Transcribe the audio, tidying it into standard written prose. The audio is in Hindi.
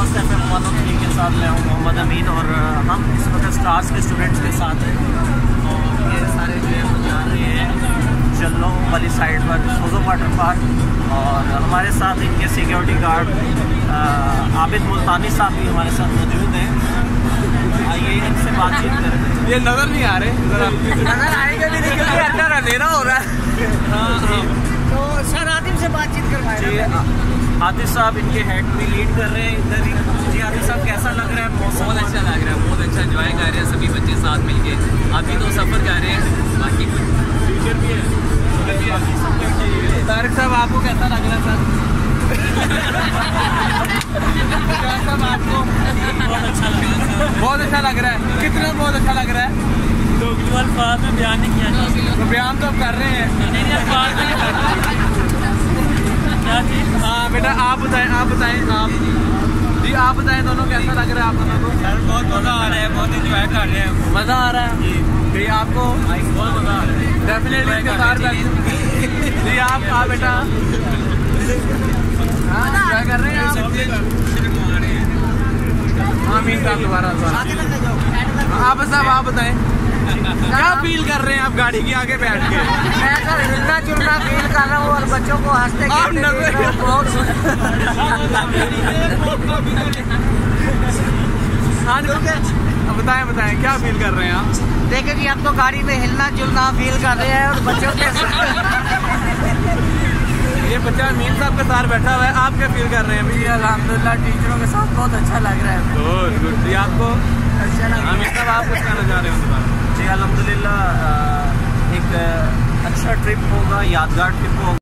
मस्त FM 103 के साथ मैं हूँ मोहम्मद अमीन और हम इस वक्त स्टार्स के स्टूडेंट्स के साथ हैं और ये सारे जो है जा रहे हैं जल्लों वाली साइड पर सोजो वाटर पार्क और हमारे साथ इनके सिक्योरिटी गार्ड आबिद मुल्तानी साहब भी हमारे साथ मौजूद हैं। आइए इनसे बातचीत करते हैं। ये नज़र नहीं आ रहे, नजर आएंगे भी नहीं क्योंकि अंदर अंधेरा हो रहा है। तो सर आतिफ से बातचीत करवाएं। आतिफ साहब इनके हेड भी लीड कर रहे हैं इधर ही। जी आतिफ साहब कैसा लग रहा है मौसम? बहुत अच्छा लग रहा है, बहुत अच्छा एंजॉय कर रहे हैं सभी बच्चे साथ मिलके। अभी तो सफ़र कर रहे हैं, बाकी फ्यूचर भी है। तारिक साहब आपको कैसा लग रहा है सर? आपको बहुत अच्छा लग रहा है। कितना बहुत अच्छा लग रहा है? तो अल्फाज में बयान नहीं किया जा सकता। तो बयान तो आप कर रहे हैं। हाँ बेटा आप बताएं आप जी आप बताएं दोनों कैसा लग रहा है आप दोनों को? बहुत मज़ा आ रहा है, बहुत इंजॉय कर रहे हैं। मज़ा आ रहा है जी आपको? बहुत मज़ा आ रहा है डेफिनेटली इसके साथ जी आप बेटा क्या कर रहे हैं आप? आमीन साहब दोबारा आप साहब आप बताएं क्या फील कर रहे हैं आप गाड़ी के आगे बैठ के? मैं सर हिलना जुलना फील कर रहा हूँ और बच्चों को हंसते खेलते बहुत बताएं क्या फील कर रहे हैं आप? देखिए जी हम तो गाड़ी में हिलना जुलना फील कर रहे हैं और बच्चों के ये बच्चा अमीन साहब के साथ बैठा हुआ है, आप क्या फील कर रहे हैं? जी अल्हम्दुलिल्लाह टीचरों के साथ बहुत अच्छा लग रहा है। गुड जी आपको अच्छा लग रहा है। अमीन साहब आप कुछ कहना चाह रहे हो? जी अल्हम्दुलिल्लाह एक अच्छा ट्रिप होगा, यादगार ट्रिप होगा।